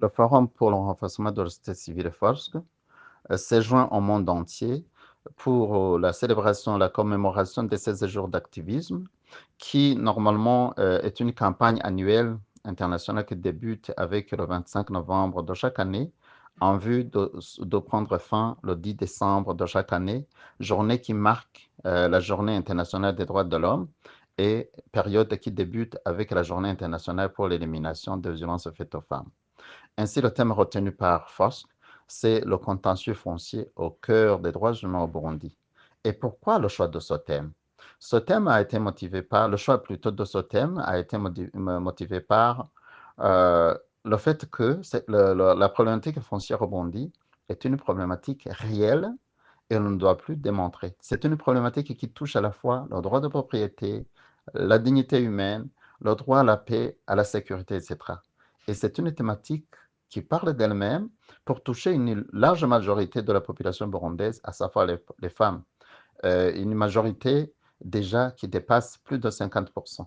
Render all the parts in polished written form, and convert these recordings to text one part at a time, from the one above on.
Le Forum pour le renforcement de la société civile et FORSC s'est joint au monde entier pour la célébration, la commémoration de ces jours d'activisme qui, normalement, est une campagne annuelle internationale qui débute avec le 25 novembre de chaque année en vue de prendre fin le 10 décembre de chaque année, journée qui marque la Journée internationale des droits de l'homme et période qui débute avec la Journée internationale pour l'élimination des violences faites aux femmes. Ainsi, le thème retenu par FOSC, c'est le contentieux foncier au cœur des droits humains au Burundi. Et pourquoi le choix de ce thème? Ce thème a été motivé par, le choix plutôt de ce thème a été motivé par euh, le fait que la problématique foncière au Burundi est une problématique réelle et on ne doit plus démontrer. C'est une problématique qui touche à la fois le droit de propriété, la dignité humaine, le droit à la paix, à la sécurité, etc. Et c'est une thématique qui parle d'elle-même pour toucher une large majorité de la population burundaise, à savoir les femmes. Une majorité déjà qui dépasse plus de 50%.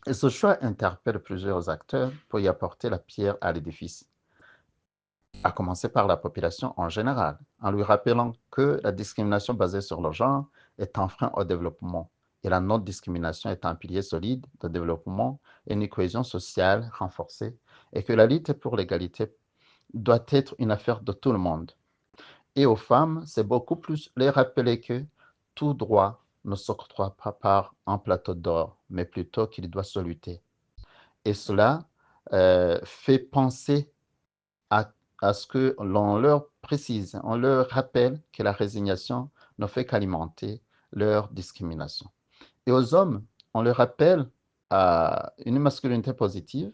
Et ce choix interpelle plusieurs acteurs pour y apporter la pierre à l'édifice, à commencer par la population en général, en lui rappelant que la discrimination basée sur le genre est un frein au développement et la non-discrimination est un pilier solide de développement et une cohésion sociale renforcée et que la lutte pour l'égalité doit être une affaire de tout le monde. Et aux femmes, c'est beaucoup plus les rappeler que tout droit ne s'octroie pas par un plateau d'or, mais plutôt qu'il doit se lutter. Et cela fait penser à, à ce que l'on leur précise, on leur rappelle que la résignation ne fait qu'alimenter leur discrimination. Et aux hommes, on leur rappelle à une masculinité positive,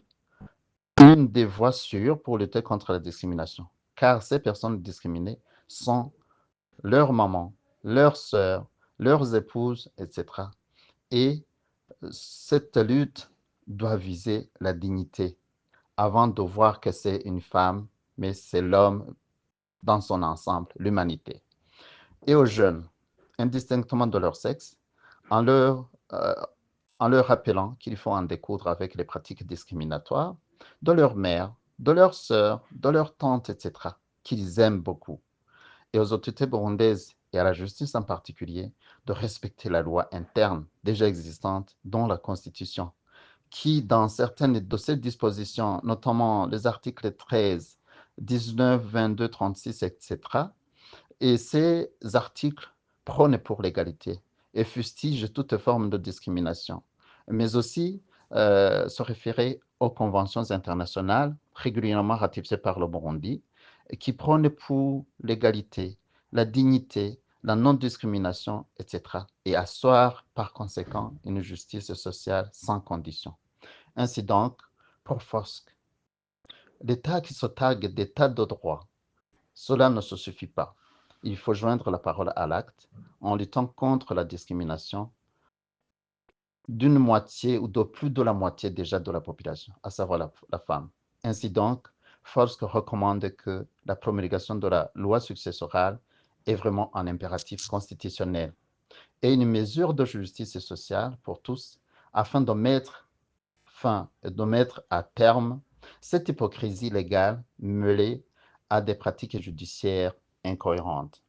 une des voies sûres pour lutter contre la discrimination. Car ces personnes discriminées sont leurs mamans, leurs sœurs, leurs épouses, etc. Et cette lutte doit viser la dignité avant de voir que c'est une femme, mais c'est l'homme dans son ensemble, l'humanité. Et aux jeunes, indistinctement de leur sexe, en leur, euh, en leur rappelant qu'il faut en découdre avec les pratiques discriminatoires de leur mère, de leurs sœurs, de leurs tantes, etc., qu'ils aiment beaucoup. Et aux autorités burundaises et à la justice en particulier de respecter la loi interne déjà existante, dont la Constitution, qui, dans certaines de ces dispositions, notamment les articles 13, 19, 22, 36, etc., et ces articles prônent pour l'égalité et fustigent toute forme de discrimination, mais aussi se référer aux conventions internationales régulièrement ratifiées par le Burundi, qui prônent pour l'égalité, la dignité, la non-discrimination, etc., et asseoir par conséquent une justice sociale sans condition. Ainsi donc, pour FOSC, l'État qui se targue d'État de droit, cela ne se suffit pas. Il faut joindre la parole à l'acte en luttant contre la discrimination d'une moitié ou de plus de la moitié déjà de la population, à savoir la femme. Ainsi donc, FOSC recommande que la promulgation de la loi successorale est vraiment un impératif constitutionnel et une mesure de justice sociale pour tous afin de mettre fin et de mettre à terme cette hypocrisie légale mêlée à des pratiques judiciaires incohérentes.